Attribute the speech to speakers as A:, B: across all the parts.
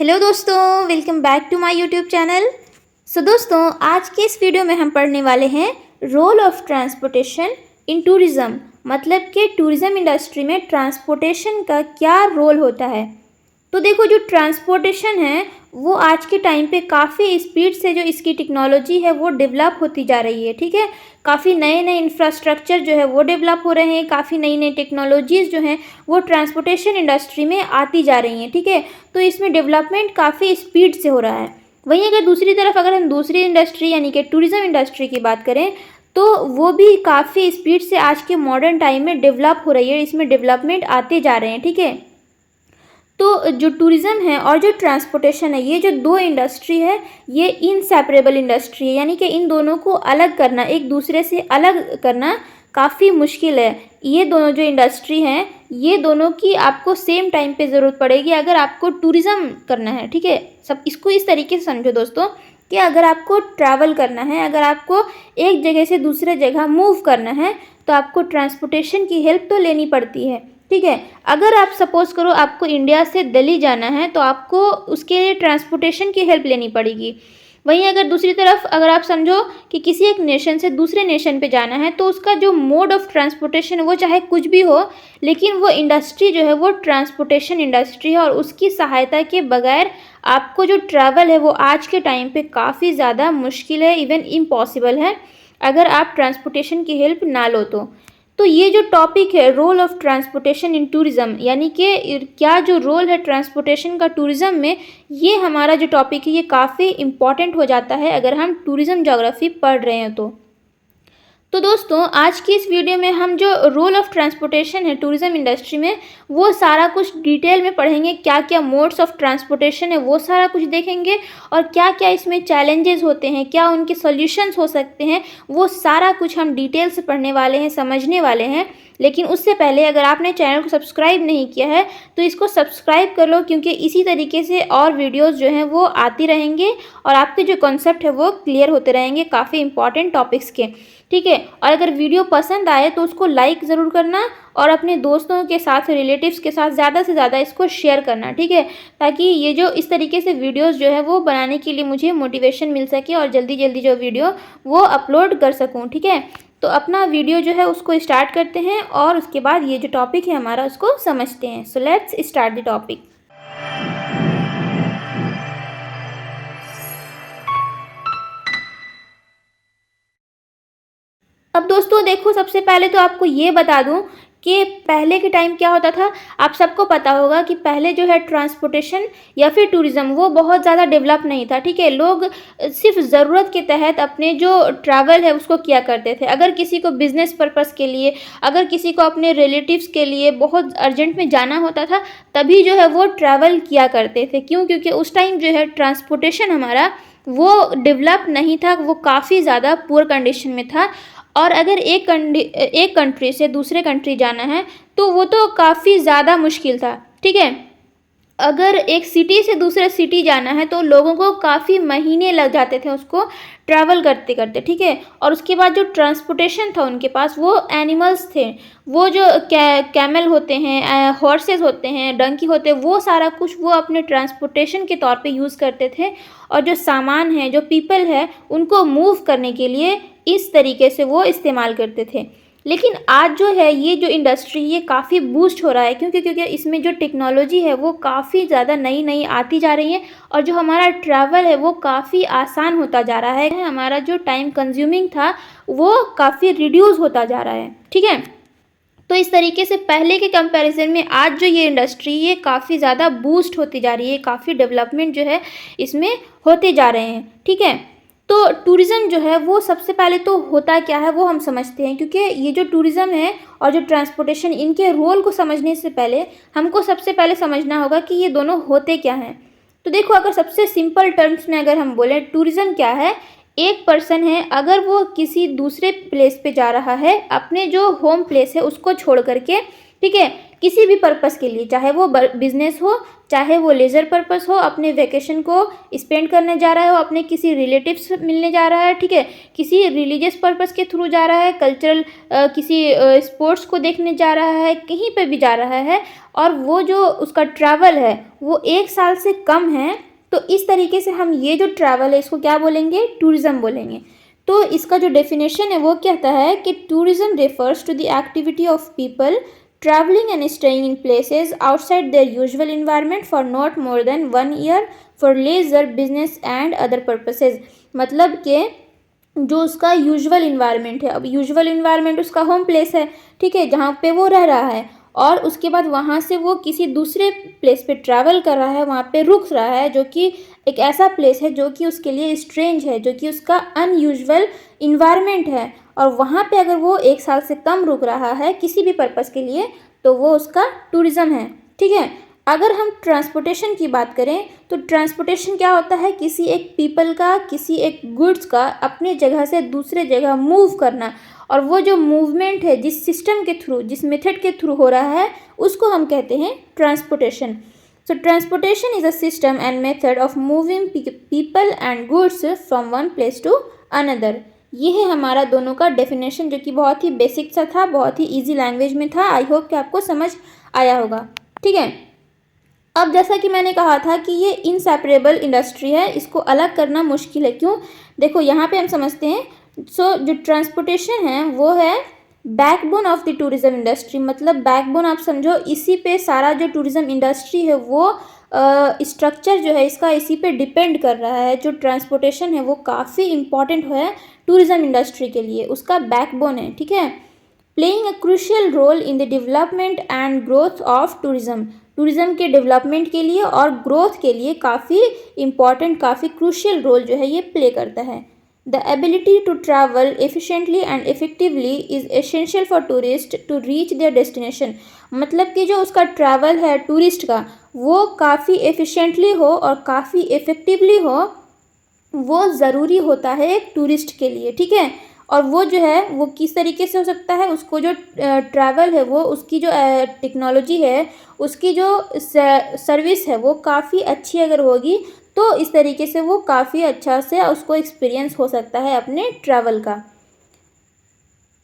A: Hello दोस्तों, welcome back to my YouTube channel. दोस्तों, आज के इस वीडियो में हम पढ़ने वाले हैं role of transportation in tourism. मतलब कि टूरिज़्म इंडस्ट्री में ट्रांसपोर्टेशन का क्या रोल होता है। तो देखो, जो ट्रांसपोर्टेशन है वो आज के टाइम पे काफ़ी स्पीड से जो इसकी टेक्नोलॉजी है वो डेवलप होती जा रही है। ठीक है, काफ़ी नए नए इंफ्रास्ट्रक्चर जो है वो डेवलप हो रहे हैं, काफ़ी नई नई टेक्नोलॉजीज़ जो हैं वो ट्रांसपोर्टेशन इंडस्ट्री में आती जा रही हैं। ठीक है, तो इसमें डेवलपमेंट काफ़ी स्पीड से हो रहा है। वहीं अगर दूसरी तरफ अगर हम दूसरी इंडस्ट्री यानी कि टूरिज़्म इंडस्ट्री की बात करें तो वो भी काफ़ी स्पीड से आज के मॉडर्न टाइम में डेवलप हो रही है, इसमें डेवलपमेंट आते जा रहे हैं। ठीक है, तो जो टूरिज़्म है और जो ट्रांसपोर्टेशन है, ये जो दो इंडस्ट्री है ये इनसेपरेबल इंडस्ट्री है, यानी कि इन दोनों को अलग करना, एक दूसरे से अलग करना काफ़ी मुश्किल है। ये दोनों जो इंडस्ट्री हैं ये दोनों की आपको सेम टाइम पे ज़रूरत पड़ेगी अगर आपको टूरिज़्म करना है। ठीक है, सब इसको इस तरीके से समझो दोस्तों कि अगर आपको ट्रैवल करना है, अगर आपको एक जगह से दूसरे जगह मूव करना है तो आपको ट्रांसपोर्टेशन की हेल्प तो लेनी पड़ती है। ठीक है, अगर आप सपोज़ करो आपको इंडिया से दिल्ली जाना है तो आपको उसके लिए ट्रांसपोर्टेशन की हेल्प लेनी पड़ेगी। वहीं अगर दूसरी तरफ अगर आप समझो कि किसी एक नेशन से दूसरे नेशन पे जाना है तो उसका जो मोड ऑफ ट्रांसपोर्टेशन वो चाहे कुछ भी हो, लेकिन वो इंडस्ट्री जो है वो ट्रांसपोर्टेशन इंडस्ट्री है और उसकी सहायता के बगैर आपको जो ट्रैवल है वो आज के टाइम पे काफ़ी ज़्यादा मुश्किल है, इवन इम्पॉसिबल है अगर आप ट्रांसपोर्टेशन की हेल्प ना लो तो ये जो टॉपिक है role of transportation in tourism, यानी कि क्या जो रोल है ट्रांसपोर्टेशन का टूरिज़्म में, ये हमारा जो टॉपिक है ये काफ़ी इम्पॉर्टेंट हो जाता है अगर हम टूरिज़्म ज्योग्राफी पढ़ रहे हैं तो दोस्तों, आज की इस वीडियो में हम जो रोल ऑफ ट्रांसपोर्टेशन है टूरिज़्म इंडस्ट्री में वो सारा कुछ डिटेल में पढ़ेंगे। क्या क्या मोड्स ऑफ ट्रांसपोर्टेशन है वो सारा कुछ देखेंगे और क्या क्या इसमें चैलेंजेस होते हैं, क्या उनके सॉल्यूशंस हो सकते हैं, वो सारा कुछ हम डिटेल से पढ़ने वाले हैं, समझने वाले हैं। लेकिन उससे पहले अगर आपने चैनल को सब्सक्राइब नहीं किया है तो इसको सब्सक्राइब कर लो, क्योंकि इसी तरीके से और वीडियोस जो हैं वो आती रहेंगे और आपके जो कॉन्सेप्ट है वो क्लियर होते रहेंगे काफ़ी इंपॉर्टेंट टॉपिक्स के। ठीक है, और अगर वीडियो पसंद आए तो उसको लाइक ज़रूर करना और अपने दोस्तों के साथ, रिलेटिव्स के साथ ज़्यादा से ज़्यादा इसको शेयर करना। ठीक है, ताकि ये जो इस तरीके से वीडियोस जो है वो बनाने के लिए मुझे मोटिवेशन मिल सके और जल्दी जल्दी जो वीडियो वो अपलोड कर सकूँ। ठीक है, तो अपना वीडियो जो है उसको स्टार्ट करते हैं और उसके बाद ये जो टॉपिक है हमारा उसको समझते हैं। So let's start the topic. अब दोस्तों देखो, सबसे पहले तो आपको ये बता दूं कि पहले के टाइम क्या होता था। आप सबको पता होगा कि पहले जो है ट्रांसपोर्टेशन या फिर टूरिज़्म वो बहुत ज़्यादा डेवलप नहीं था। ठीक है, लोग सिर्फ ज़रूरत के तहत अपने जो ट्रैवल है उसको किया करते थे। अगर किसी को बिज़नेस पर्पस के लिए, अगर किसी को अपने रिलेटिव्स के लिए बहुत अर्जेंट में जाना होता था तभी जो है वो ट्रैवल किया करते थे। क्यों? क्योंकि उस टाइम जो है ट्रांसपोर्टेशन हमारा वो डेवलप नहीं था, वो काफ़ी ज़्यादा पुअर कंडीशन में था। और अगर एक कंट्री से दूसरे कंट्री जाना है तो वो तो काफ़ी ज़्यादा मुश्किल था। ठीक है, अगर एक सिटी से दूसरे सिटी जाना है तो लोगों को काफ़ी महीने लग जाते थे उसको ट्रैवल करते करते। ठीक है, और उसके बाद जो ट्रांसपोर्टेशन था उनके पास वो एनिमल्स थे, वो जो कैमल होते हैं, हॉर्सेस होते हैं, डंकी होते हैं, वो सारा कुछ वो अपने ट्रांसपोर्टेशन के तौर पे यूज़ करते थे। और जो सामान है, जो पीपल है, उनको मूव करने के लिए इस तरीके से वो इस्तेमाल करते थे। लेकिन आज जो है ये जो इंडस्ट्री ये काफ़ी बूस्ट हो रहा है, क्योंकि इसमें जो टेक्नोलॉजी है वो काफ़ी ज़्यादा नई नई आती जा रही है और जो हमारा ट्रैवल है वो काफ़ी आसान होता जा रहा है। हमारा जो टाइम कंज्यूमिंग था वो काफ़ी रिड्यूस होता जा रहा है। ठीक है, तो इस तरीके से पहले के कंपैरिजन में आज जो ये इंडस्ट्री ये काफ़ी ज़्यादा बूस्ट होती जा रही है, काफ़ी डेवलपमेंट जो है इसमें होते जा रहे हैं। ठीक है, तो टूरिज़्म जो है वो सबसे पहले तो होता क्या है वो हम समझते हैं, क्योंकि ये जो टूरिज़्म है और जो ट्रांसपोर्टेशन, इनके रोल को समझने से पहले हमको सबसे पहले समझना होगा कि ये दोनों होते क्या हैं। तो देखो, अगर सबसे सिंपल टर्म्स में अगर हम बोलें टूरिज़्म क्या है, एक पर्सन है अगर वो किसी दूसरे प्लेस पे जा रहा है, अपने जो होम प्लेस है उसको छोड़ करके, ठीक है, किसी भी पर्पस के लिए, चाहे वो बिजनेस हो, चाहे वो लेजर पर्पस हो, अपने वेकेशन को स्पेंड करने जा रहा है हो, अपने किसी रिलेटिव्स मिलने जा रहा है, ठीक है, किसी रिलीजियस पर्पस के थ्रू जा रहा है, कल्चरल किसी स्पोर्ट्स को देखने जा रहा है, कहीं पे भी जा रहा है, और वो जो उसका ट्रैवल है वो 1 साल से कम है, तो इस तरीके से हम ये जो ट्रैवल है इसको क्या बोलेंगे, टूरिज्म बोलेंगे। तो इसका जो डेफिनेशन है वो कहता है कि tourism refers to the activity of people traveling and staying in places outside their usual environment for not more than 1 year for leisure, business and other purposes। मतलब कि जो उसका यूजुअल इन्वायरमेंट है, अब यूजुअल इन्वायरमेंट उसका home place है, ठीक है, जहाँ पे वो रह रहा है, और उसके बाद वहाँ से वो किसी दूसरे प्लेस पे ट्रैवल कर रहा है, वहाँ पे रुक रहा है, जो कि एक ऐसा प्लेस है जो कि उसके लिए स्ट्रेंज है, जो कि उसका अनयूजुअल इन्वायरमेंट है, और वहाँ पे अगर वो 1 साल से कम रुक रहा है किसी भी पर्पस के लिए, तो वो उसका टूरिज़्म है, ठीक है। अगर हम ट्रांसपोर्टेशन की बात करें तो ट्रांसपोर्टेशन क्या होता है, किसी एक पीपल का, किसी एक गुड्स का अपने जगह से दूसरे जगह मूव करना, और वो जो मूवमेंट है जिस सिस्टम के थ्रू, जिस मेथड के थ्रू हो रहा है, उसको हम कहते हैं transportation. So transportation is a system and method of moving people and goods from one place to another। ये है हमारा दोनों का डेफिनेशन, जो कि बहुत ही बेसिक सा था, बहुत ही इजी लैंग्वेज में था। आई होप कि आपको समझ आया होगा, ठीक है। अब जैसा कि मैंने कहा था कि ये इनसेपरेबल इंडस्ट्री है, इसको अलग करना मुश्किल है। क्यों? देखो यहाँ पे हम समझते हैं। जो ट्रांसपोर्टेशन है वो है backbone of the tourism industry. मतलब बैकबोन आप समझो, इसी पे सारा जो टूरिज्म इंडस्ट्री है वो स्ट्रक्चर जो है इसका इसी पे डिपेंड कर रहा है। जो ट्रांसपोर्टेशन है वो काफ़ी इम्पॉर्टेंट है टूरिज्म इंडस्ट्री के लिए, उसका बैकबोन है, ठीक है। Playing a crucial role in the development and growth of tourism. Tourism के डेवलपमेंट के लिए और ग्रोथ के लिए काफ़ी इम्पॉर्टेंट, काफ़ी क्रूशियल रोल जो है ये प्ले करता है। The ability to travel efficiently and effectively is essential for tourists to reach their destination। मतलब कि जो उसका ट्रैवल है टूरिस्ट का, वो काफ़ी एफिशिएंटली हो और काफ़ी इफ़ेक्टिवली हो, वो ज़रूरी होता है एक टूरिस्ट के लिए, ठीक है। और वो जो है वो किस तरीके से हो सकता है, उसको जो ट्रैवल है वो, उसकी जो टेक्नोलॉजी है, उसकी जो सर्विस है वो काफ़ी अच्छी अगर होगी, तो इस तरीके से वो काफ़ी अच्छा से उसको एक्सपीरियंस हो सकता है अपने ट्रैवल का।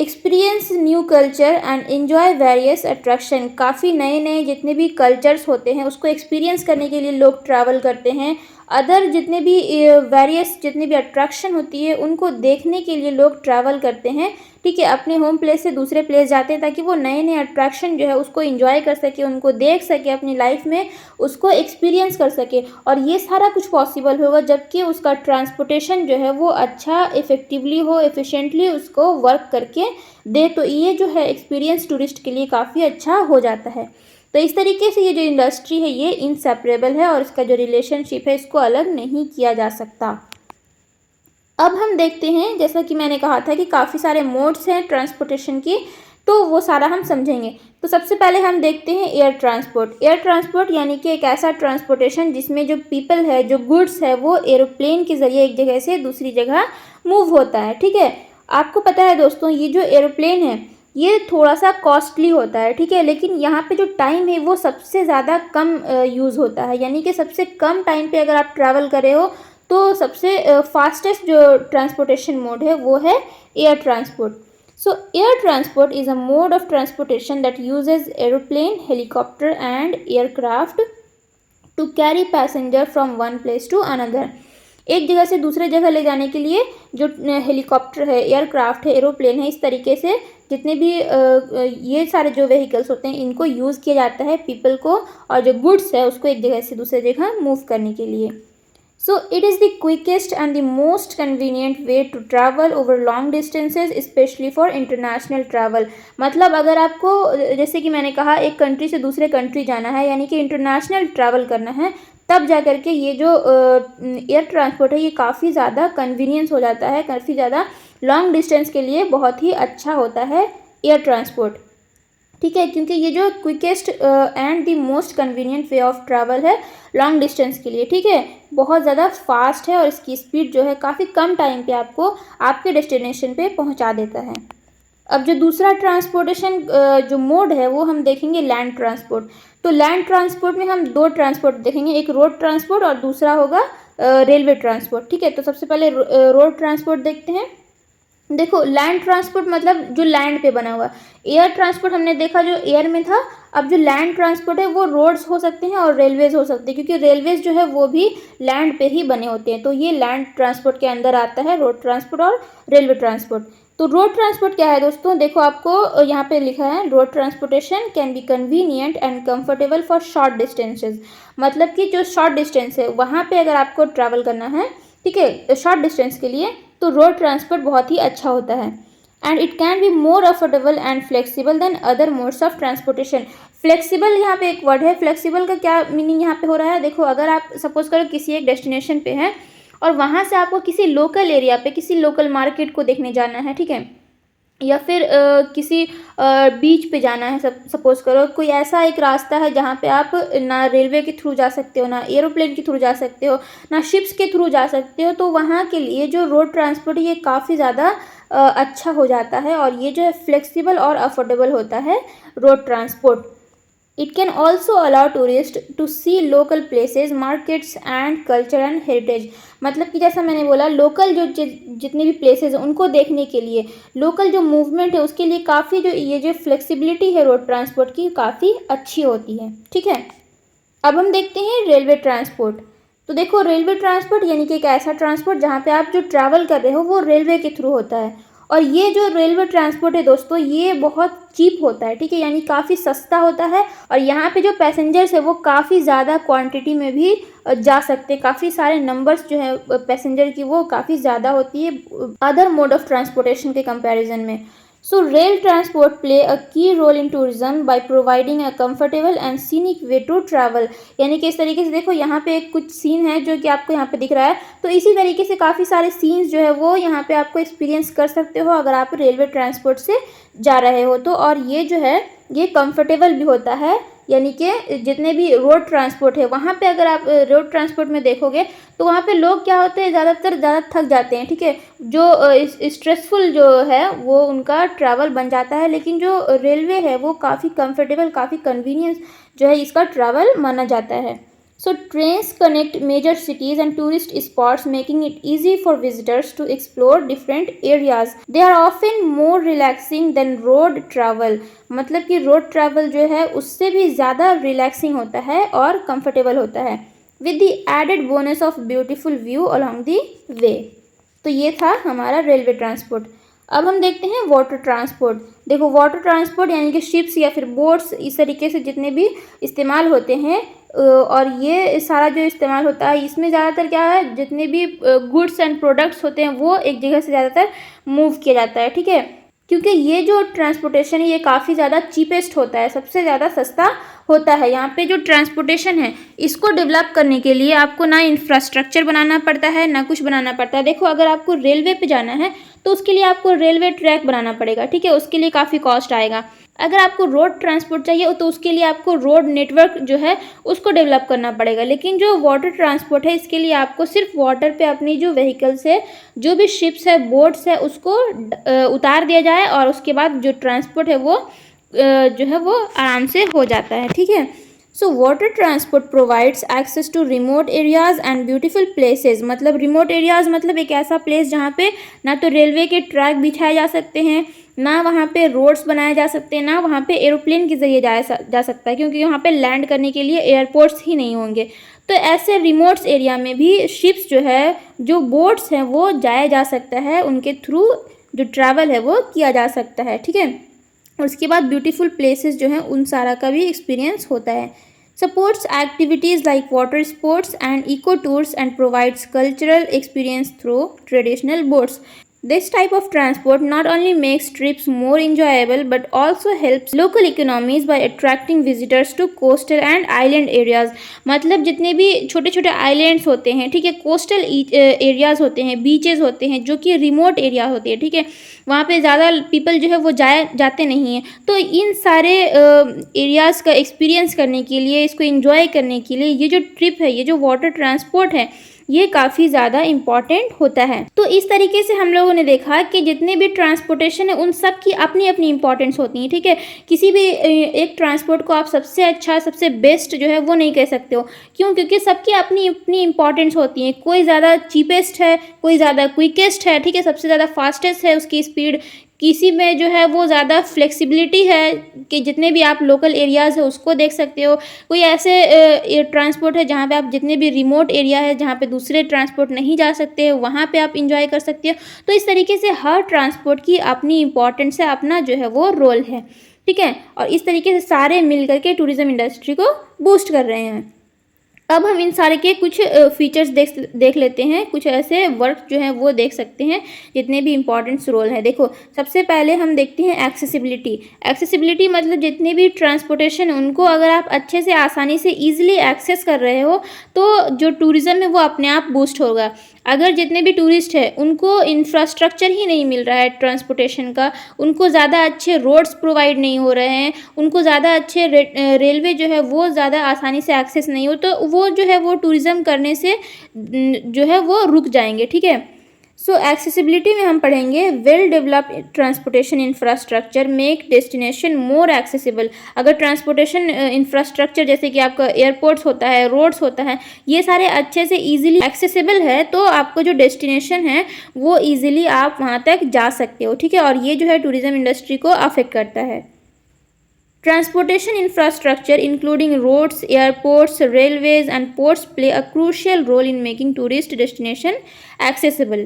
A: Experience new culture and enjoy various attraction. काफ़ी नए नए जितने भी कल्चर्स होते हैं उसको एक्सपीरियंस करने के लिए लोग ट्रैवल करते हैं। अदर जितने भी वेरियस जितनी भी अट्रैक्शन होती है उनको देखने के लिए लोग ट्रैवल करते हैं, ठीक है। अपने होम प्लेस से दूसरे प्लेस जाते हैं ताकि वो नए नए अट्रैक्शन जो है उसको एंजॉय कर सके, उनको देख सके, अपनी लाइफ में उसको एक्सपीरियंस कर सके। और ये सारा कुछ पॉसिबल होगा जबकि उसका ट्रांसपोर्टेशन जो है वो अच्छा इफ़ेक्टिवली हो, एफिशिएंटली उसको वर्क करके दे, तो ये जो है एक्सपीरियंस टूरिस्ट के लिए काफ़ी अच्छा हो जाता है। तो इस तरीके से ये जो इंडस्ट्री है ये इनसेपरेबल है और इसका जो रिलेशनशिप है इसको अलग नहीं किया जा सकता। अब हम देखते हैं, जैसा कि मैंने कहा था कि काफ़ी सारे मोड्स हैं ट्रांसपोर्टेशन की, तो वो सारा हम समझेंगे। तो सबसे पहले हम देखते हैं एयर ट्रांसपोर्ट। एयर ट्रांसपोर्ट यानी कि एक ऐसा ट्रांसपोर्टेशन जिसमें जो पीपल है, जो गुड्स है, वो एरोप्लेन के ज़रिए एक जगह से दूसरी जगह मूव होता है, ठीक है। आपको पता है दोस्तों, ये जो एरोप्लेन है ये थोड़ा सा कॉस्टली होता है, ठीक है, लेकिन यहाँ पे जो टाइम है वो सबसे ज़्यादा कम यूज़ होता है। यानी कि सबसे कम टाइम पे अगर आप ट्रैवल कर रहे हो तो सबसे फास्टेस्ट जो ट्रांसपोर्टेशन मोड है वो है air transport. So air transport is a mode of transportation that uses aeroplane, helicopter and aircraft to carry passenger from one place to another. एक जगह से दूसरे जगह ले जाने के लिए जो हेलीकॉप्टर है, एयरक्राफ्ट है, एरोप्लेन है, इस तरीके से जितने भी ये सारे जो व्हीकल्स होते हैं इनको यूज़ किया जाता है पीपल को, और जो गुड्स है उसको एक जगह से दूसरे जगह मूव करने के लिए। So it is the quickest and the most convenient way to travel over long distances specially for international travel. मतलब अगर आपको, जैसे कि मैंने कहा, एक कंट्री से दूसरे कंट्री जाना है यानी कि इंटरनेशनल ट्रैवल करना है, तब जा कर के ये जो एयर ट्रांसपोर्ट है ये काफ़ी ज़्यादा कन्वीनियंस हो जाता है, काफ़ी ज़्यादा लॉन्ग डिस्टेंस के लिए बहुत ही अच्छा होता है एयर ट्रांसपोर्ट, ठीक है। क्योंकि ये जो quickest and the most convenient way of travel है लॉन्ग डिस्टेंस के लिए, ठीक है, बहुत ज़्यादा फास्ट है और इसकी स्पीड जो है काफ़ी कम टाइम पे आपको आपके डेस्टिनेशन पे पहुंचा देता है। अब जो दूसरा ट्रांसपोर्टेशन जो मोड है वो हम देखेंगे लैंड ट्रांसपोर्ट। तो लैंड ट्रांसपोर्ट में हम दो ट्रांसपोर्ट देखेंगे, एक रोड ट्रांसपोर्ट और दूसरा होगा रेलवे ट्रांसपोर्ट। ठीक है, तो सबसे पहले रोड ट्रांसपोर्ट देखते हैं। देखो लैंड ट्रांसपोर्ट मतलब जो लैंड पे बना हुआ, एयर ट्रांसपोर्ट हमने देखा जो एयर में था। अब जो लैंड ट्रांसपोर्ट है वो रोड्स हो सकते हैं और रेलवेज हो सकते हैं, क्योंकि रेलवेज जो है वो भी लैंड पे ही बने होते हैं। तो ये लैंड ट्रांसपोर्ट के अंदर आता है, रोड ट्रांसपोर्ट और रेलवे ट्रांसपोर्ट। तो रोड ट्रांसपोर्ट क्या है दोस्तों, देखो आपको यहाँ पे लिखा है road transportation can be convenient and comfortable for short distances. मतलब कि जो शॉर्ट डिस्टेंस है वहाँ पे अगर आपको ट्रैवल करना है, ठीक है, शॉर्ट डिस्टेंस के लिए, तो रोड ट्रांसपोर्ट बहुत ही अच्छा होता है। And it can be more affordable and flexible than other modes of transportation. Flexible यहाँ पे एक वर्ड है, फ्लेक्सिबल का क्या मीनिंग यहाँ पे हो रहा है, देखो अगर आप सपोज करो किसी एक डेस्टिनेशन पे है और वहाँ से आपको किसी लोकल एरिया पे, किसी लोकल मार्केट को देखने जाना है, ठीक है, या फिर किसी बीच पे जाना है, सपोज करो कोई ऐसा एक रास्ता है जहाँ पे आप ना रेलवे के थ्रू जा सकते हो, ना एरोप्लेन के थ्रू जा सकते हो, ना शिप्स के थ्रू जा सकते हो, तो वहाँ के लिए जो रोड ट्रांसपोर्ट ये काफ़ी ज़्यादा अच्छा हो जाता है और ये जो है फ्लेक्सिबल और अफोर्डेबल होता है road transport. It can also allow tourists to see local places, markets and culture and heritage। मतलब कि जैसा मैंने बोला लोकल जो जितने भी प्लेसेस हैं उनको देखने के लिए, लोकल जो मूवमेंट है उसके लिए काफ़ी जो ये जो फ्लेक्सिबिलिटी है रोड ट्रांसपोर्ट की काफ़ी अच्छी होती है। ठीक है, अब हम देखते हैं रेलवे ट्रांसपोर्ट। तो देखो रेलवे ट्रांसपोर्ट यानी कि एक ऐसा ट्रांसपोर्ट जहाँ पे आप जो ट्रैवल कर रहे हो वो रेलवे के थ्रू होता है। और ये जो रेलवे ट्रांसपोर्ट है दोस्तों ये बहुत चीप होता है, ठीक है, यानी काफ़ी सस्ता होता है। और यहाँ पे जो पैसेंजर्स है वो काफ़ी ज़्यादा क्वांटिटी में भी जा सकते हैं, काफ़ी सारे नंबर्स जो है पैसेंजर की वो काफ़ी ज़्यादा होती है अदर मोड ऑफ ट्रांसपोर्टेशन के कंपैरिजन में। So rail transport play a key role in tourism by providing a comfortable and scenic way to travel। यानी कि इस तरीके से देखो यहाँ पे कुछ सीन है जो कि आपको यहाँ पे दिख रहा है, तो इसी तरीके से काफ़ी सारे सीन्स जो है वो यहाँ पे आपको एक्सपीरियंस कर सकते हो अगर आप रेलवे ट्रांसपोर्ट से जा रहे हो तो। और ये जो है ये कंफर्टेबल भी होता है, यानी कि जितने भी रोड ट्रांसपोर्ट है वहाँ पे अगर आप रोड ट्रांसपोर्ट में देखोगे तो वहाँ पे लोग क्या होते हैं ज़्यादा थक जाते हैं, ठीक है, जो स्ट्रेसफुल जो है वो उनका ट्रैवल बन जाता है। लेकिन जो रेलवे है वो काफ़ी कंफर्टेबल, काफ़ी कन्वीनियंस जो है इसका ट्रैवल माना जाता है। So trains connect major cities and tourist spots, making it easy for visitors to explore different areas. They are often more relaxing than road travel। मतलब कि रोड ट्रैवल जो है उससे भी ज़्यादा रिलैक्सिंग होता है और कंफर्टेबल होता है with the added bonus of beautiful view along the way। तो ये था हमारा रेलवे ट्रांसपोर्ट। अब हम देखते हैं वाटर ट्रांसपोर्ट। देखो वाटर ट्रांसपोर्ट यानी कि शिप्स या फिर बोट्स इस तरीके से जितने भी इस्तेमाल होते हैं और ये सारा जो इस्तेमाल होता है इसमें ज़्यादातर क्या है, जितने भी गुड्स एंड प्रोडक्ट्स होते हैं वो एक जगह से ज़्यादातर मूव किया जाता है, ठीक है, क्योंकि ये जो ट्रांसपोर्टेशन है ये काफ़ी ज़्यादा चीपेस्ट होता है, सबसे ज़्यादा सस्ता होता है। यहाँ पे जो ट्रांसपोर्टेशन है इसको डेवलप करने के लिए आपको ना इंफ्रास्ट्रक्चर बनाना पड़ता है ना कुछ बनाना पड़ता है। देखो अगर आपको रेलवे पे जाना है तो उसके लिए आपको रेलवे ट्रैक बनाना पड़ेगा, ठीक है, उसके लिए काफ़ी कॉस्ट आएगा। अगर आपको रोड ट्रांसपोर्ट चाहिए तो उसके लिए आपको रोड नेटवर्क जो है उसको डेवलप करना पड़ेगा। लेकिन जो वाटर ट्रांसपोर्ट है इसके लिए आपको सिर्फ वाटर पे अपनी जो व्हीकल्स है, जो भी शिप्स है, बोट्स है, उसको उतार दिया जाए और उसके बाद जो ट्रांसपोर्ट है वो जो है वो आराम से हो जाता है, ठीक है। So water transport provides access to remote areas and beautiful places. मतलब रिमोट एरियाज़ मतलब एक ऐसा प्लेस जहाँ पे ना तो रेलवे के ट्रैक बिछाए जा सकते हैं, ना वहाँ पे रोड्स बनाए जा सकते हैं, ना वहाँ पे एरोप्लेन के ज़रिए जा सकता है, क्योंकि वहाँ पे लैंड करने के लिए एयरपोर्ट्स ही नहीं होंगे। तो ऐसे रिमोट्स एरिया में भी शिप्स जो है, जो बोट्स हैं वो जाया जा सकता है, उनके थ्रू जो ट्रैवल है वो किया जा सकता है, ठीक है। और उसके बाद ब्यूटीफुल प्लेसेस जो हैं उन सारा का भी एक्सपीरियंस होता है। Supports activities like water sports and eco tours and provides cultural experience through traditional boats. This type of transport not only makes trips more enjoyable but also helps local economies by attracting visitors to coastal and island areas। मतलब जितने भी छोटे छोटे islands होते हैं, ठीक है, coastal areas होते हैं, बीचेस होते हैं जो कि रिमोट एरिया होते हैं, ठीक है, वहाँ पे ज़्यादा पीपल जो है वो जाते नहीं हैं। तो इन सारे एरियाज़ का एक्सपीरियंस करने के लिए, इसको एंजॉय करने के लिए ये जो ट्रिप है, ये जो वाटर ट्रांसपोर्ट है, ये काफ़ी ज़्यादा इम्पॉर्टेंट होता है। तो इस तरीके से हम लोगों ने देखा कि जितने भी ट्रांसपोर्टेशन है उन सब की अपनी अपनी इंपॉर्टेंस होती है, ठीक है। किसी भी एक ट्रांसपोर्ट को आप सबसे अच्छा, सबसे बेस्ट जो है वो नहीं कह सकते हो। क्यों? क्योंकि सबकी अपनी अपनी इंपॉर्टेंस होती है। कोई ज़्यादा चीपेस्ट है, कोई ज़्यादा क्विकेस्ट है, ठीक है, सबसे ज़्यादा फास्टेस्ट है उसकी स्पीड, किसी में जो है वो ज़्यादा फ्लेक्सिबिलिटी है कि जितने भी आप लोकल एरियाज़ है उसको देख सकते हो। कोई ऐसे ट्रांसपोर्ट है जहाँ पे आप जितने भी रिमोट एरिया है जहाँ पे दूसरे ट्रांसपोर्ट नहीं जा सकते, वहाँ पे आप इंजॉय कर सकते हो। तो इस तरीके से हर ट्रांसपोर्ट की अपनी इंपॉर्टेंस है, अपना जो है वो रोल है, ठीक है। और इस तरीके से सारे मिल करके टूरिज़्म इंडस्ट्री को बूस्ट कर रहे हैं। अब हम इन सारे के कुछ फीचर्स देख लेते हैं, कुछ ऐसे वर्क जो है वो देख सकते हैं जितने भी इम्पॉर्टेंट्स रोल है। देखो, सबसे पहले हम देखते हैं एक्सेसिबिलिटी। एक्सेसिबिलिटी मतलब जितने भी ट्रांसपोर्टेशन उनको अगर आप अच्छे से, आसानी से, ईजिली एक्सेस कर रहे हो तो जो टूरिज़्म है वो अपने आप बूस्ट होगा। अगर जितने भी टूरिस्ट हैं उनको इंफ्रास्ट्रक्चर ही नहीं मिल रहा है ट्रांसपोर्टेशन का, उनको ज़्यादा अच्छे रोड्स प्रोवाइड नहीं हो रहे हैं, उनको ज़्यादा अच्छे रेलवे जो है वो ज़्यादा आसानी से एक्सेस नहीं हो, तो वो जो है वो टूरिज़्म करने से जो है वो रुक जाएंगे, ठीक है। सो एक्सेसिबिलिटी में हम पढ़ेंगे well developed transportation infrastructure make destination more accessible. अगर ट्रांसपोर्टेशन इंफ्रास्ट्रक्चर जैसे कि आपका एयरपोर्ट्स होता है, रोड्स होता है, ये सारे अच्छे से इजीली एक्सेसिबल है तो आपको जो डेस्टिनेशन है वो इजीली आप वहाँ तक जा सकते हो, ठीक है। और ये जो है टूरिज़्म इंडस्ट्री को अफेक्ट करता है। Transportation infrastructure including roads, airports, railways and ports play a crucial role in making tourist destination accessible.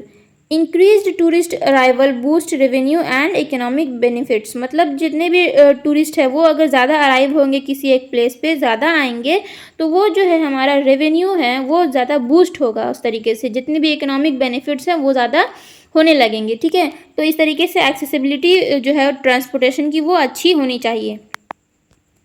A: Increased tourist arrival boost revenue and economic benefits। मतलब जितने भी टूरिस्ट है वो अगर ज़्यादा अराइव होंगे किसी एक प्लेस पे, ज़्यादा आएंगे, तो वो जो है हमारा रेवेन्यू है वो ज़्यादा बूस्ट होगा। उस तरीके से जितने भी इकोनॉमिक बेनिफिट्स हैं वो ज़्यादा होने लगेंगे, ठीक है। तो इस तरीके से एक्सेसिबिलिटी जो है ट्रांसपोर्टेशन की वो अच्छी होनी चाहिए।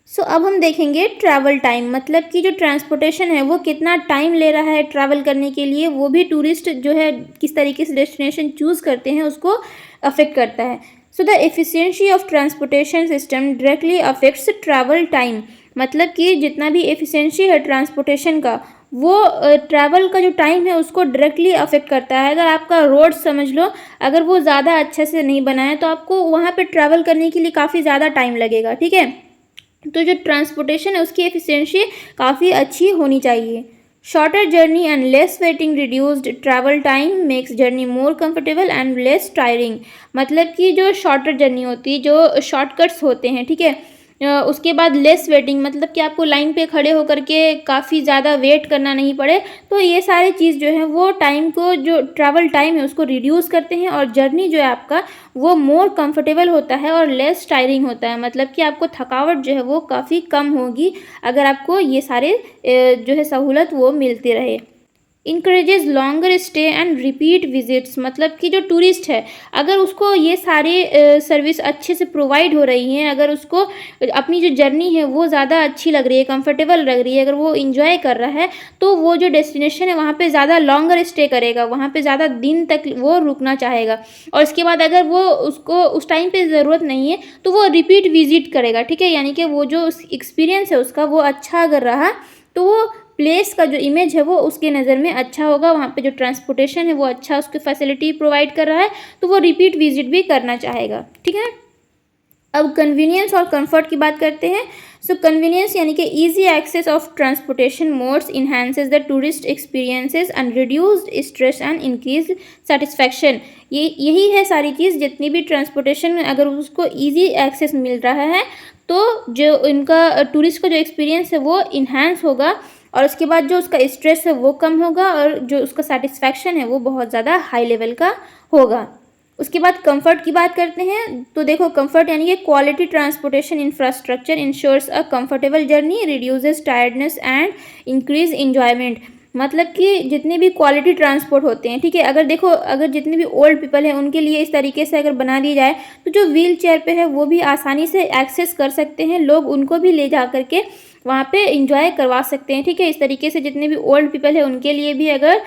A: अब हम देखेंगे ट्रैवल टाइम, मतलब कि जो ट्रांसपोर्टेशन है वो कितना टाइम ले रहा है ट्रैवल करने के लिए, वो भी टूरिस्ट जो है किस तरीके से डेस्टिनेशन चूज़ करते हैं उसको अफेक्ट करता है। The efficiency of transportation system directly affects travel time. मतलब कि जितना भी एफिशिएंसी है ट्रांसपोर्टेशन का वो ट्रैवल का जो टाइम है उसको डायरेक्टली अफेक्ट करता है। अगर आपका रोड समझ लो, अगर वो ज़्यादा अच्छे से नहीं बना है तो आपको वहाँ पर ट्रैवल करने के लिए काफ़ी ज़्यादा टाइम लगेगा, ठीक है। तो जो ट्रांसपोर्टेशन है उसकी एफिशिएंसी काफ़ी अच्छी होनी चाहिए। Shorter journey and less waiting reduced travel time makes journey more comfortable and less tiring. मतलब कि जो शॉर्टर जर्नी होती है, जो शॉर्टकट्स होते हैं, ठीक है, उसके बाद लेस वेटिंग मतलब कि आपको लाइन पे खड़े होकर के काफ़ी ज़्यादा वेट करना नहीं पड़े, तो ये सारी चीज़ जो है वो टाइम को, जो ट्रैवल टाइम है उसको रिड्यूस करते हैं और जर्नी जो है आपका वो मोर कंफर्टेबल होता है और लेस टायरिंग होता है। मतलब कि आपको थकावट जो है वो काफ़ी कम होगी अगर आपको ये सारे जो है सहूलत वो मिलती रहे। Encourages longer stay and repeat visits. मतलब कि जो टूरिस्ट है अगर उसको ये सारे सर्विस अच्छे से प्रोवाइड हो रही हैं, अगर उसको अपनी जो जर्नी है वो ज़्यादा अच्छी लग रही है, कंफर्टेबल लग रही है, अगर वो इंजॉय कर रहा है, तो वो जो डेस्टिनेशन है वहाँ पे ज़्यादा लॉन्गर स्टे करेगा, वहाँ पे ज़्यादा दिन तक वो रुकना चाहेगा। और इसके बाद अगर वो उसको उस टाइम पे ज़रूरत नहीं है तो वो रिपीट विजिट करेगा, ठीक है। यानी कि वो जो एक्सपीरियंस है उसका वो अच्छा अगर रहा तो वो प्लेस का जो इमेज है वो उसके नज़र में अच्छा होगा, वहाँ पे जो ट्रांसपोर्टेशन है वो अच्छा उसको फैसिलिटी प्रोवाइड कर रहा है तो वो रिपीट विजिट भी करना चाहेगा, ठीक है। अब कन्वीनियंस और कंफर्ट की बात करते हैं। कन्वीनियंस यानी कि easy access of transportation modes enhances the tourist experiences and reduced stress and increase satisfaction. यही है सारी चीज़। जितनी भी ट्रांसपोर्टेशन में अगर उसको ईजी एक्सेस मिल रहा है तो जो इनका टूरिस्ट का जो एक्सपीरियंस है वो इन्हांस होगा और उसके बाद जो उसका स्ट्रेस है वो कम होगा और जो उसका सेटिस्फैक्शन है वो बहुत ज़्यादा हाई लेवल का होगा। उसके बाद कंफर्ट की बात करते हैं। तो देखो, कंफर्ट यानी कि quality transportation infrastructure ensures a comfortable journey, reduces tiredness and increase enjoyment. मतलब कि जितने भी क्वालिटी ट्रांसपोर्ट होते हैं, ठीक है, अगर देखो अगर जितने भी ओल्ड पीपल हैं उनके लिए इस तरीके से अगर बना दी जाए तो जो व्हील चेयर पे है वो भी आसानी से एक्सेस कर सकते हैं, लोग उनको भी ले जा करके वहाँ पे एंजॉय करवा सकते हैं, ठीक है। इस तरीके से जितने भी ओल्ड पीपल है उनके लिए भी अगर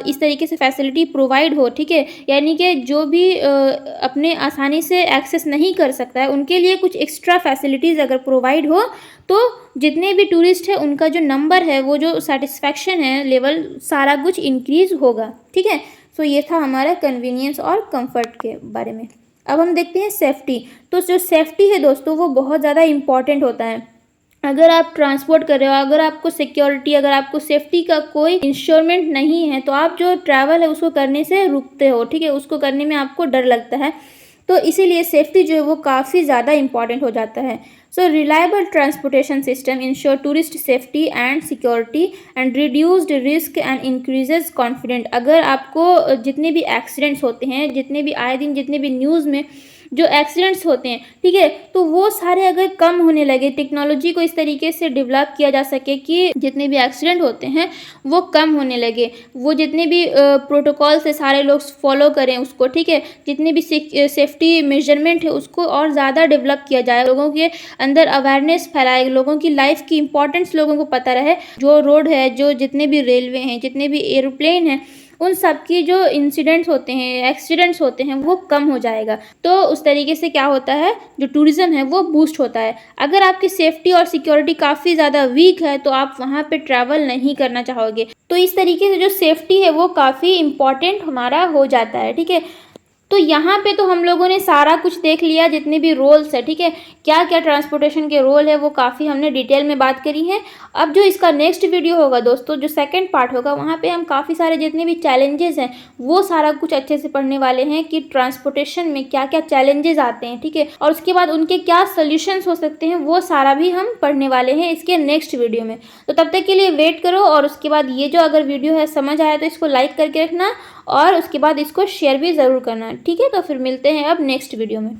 A: इस तरीके से फैसिलिटी प्रोवाइड हो, ठीक है, यानी कि जो भी अपने आसानी से एक्सेस नहीं कर सकता है उनके लिए कुछ एक्स्ट्रा फैसिलिटीज़ अगर प्रोवाइड हो तो जितने भी टूरिस्ट है उनका जो नंबर है, वो जो सेटिस्फैक्शन है लेवल, सारा कुछ इंक्रीज़ होगा, ठीक है। सो ये था हमारा कन्वीनियंस और कंफर्ट के बारे में। अब हम देखते हैं सेफ्टी। तो जो सेफ्टी है दोस्तों वो बहुत ज़्यादा इम्पॉर्टेंट होता है। अगर आप ट्रांसपोर्ट कर रहे हो, अगर आपको सिक्योरिटी, अगर आपको सेफ्टी का कोई इंश्योरमेंट नहीं है तो आप जो ट्रैवल है उसको करने से रुकते हो, ठीक है, उसको करने में आपको डर लगता है। तो इसीलिए सेफ्टी जो है वो काफ़ी ज़्यादा इंपॉर्टेंट हो जाता है। So reliable transportation system ensure tourist safety and security and reduced risk and increases confident. अगर आपको जितने भी एक्सीडेंट्स होते हैं, जितने भी आए दिन जितने भी न्यूज़ में जो एक्सीडेंट्स होते हैं, ठीक है, तो वो सारे अगर कम होने लगे, टेक्नोलॉजी को इस तरीके से डेवलप किया जा सके कि जितने भी एक्सीडेंट होते हैं वो कम होने लगे, वो जितने भी प्रोटोकॉल से सारे लोग फॉलो करें उसको, ठीक है, जितने भी सेफ्टी मेजरमेंट है उसको और ज़्यादा डेवलप किया जाए, लोगों के अंदर अवेयरनेस फैलाए, लोगों की लाइफ की इंपॉर्टेंस लोगों को पता रहे। जो रोड है, जो जितने भी रेलवे हैं, जितने भी एरोप्लेन हैं, उन सब की जो इंसिडेंट्स होते हैं, एक्सीडेंट्स होते हैं, वो कम हो जाएगा। तो उस तरीके से क्या होता है, जो टूरिज़्म है वो बूस्ट होता है। अगर आपकी सेफ्टी और सिक्योरिटी काफ़ी ज़्यादा वीक है तो आप वहाँ पे ट्रैवल नहीं करना चाहोगे। तो इस तरीके से जो सेफ्टी है वो काफ़ी इम्पॉर्टेंट हमारा हो जाता है, ठीक है। तो यहाँ पे तो हम लोगों ने सारा कुछ देख लिया, जितने भी रोल्स है, ठीक है, क्या क्या ट्रांसपोर्टेशन के रोल है वो काफ़ी हमने डिटेल में बात करी है। अब जो इसका नेक्स्ट वीडियो होगा दोस्तों, जो सेकंड पार्ट होगा, वहाँ पे हम काफ़ी सारे जितने भी चैलेंजेस हैं वो सारा कुछ अच्छे से पढ़ने वाले हैं कि ट्रांसपोर्टेशन में क्या क्या चैलेंजेस आते हैं, ठीक है, और उसके बाद उनके क्या सोल्यूशंस हो सकते हैं, वो सारा भी हम पढ़ने वाले हैं इसके नेक्स्ट वीडियो में। तो तब तक के लिए वेट करो, और उसके बाद ये जो अगर वीडियो है समझ आया तो इसको लाइक करके रखना, और उसके बाद इसको शेयर भी ज़रूर करना, ठीक है। तो फिर मिलते हैं अब नेक्स्ट वीडियो में।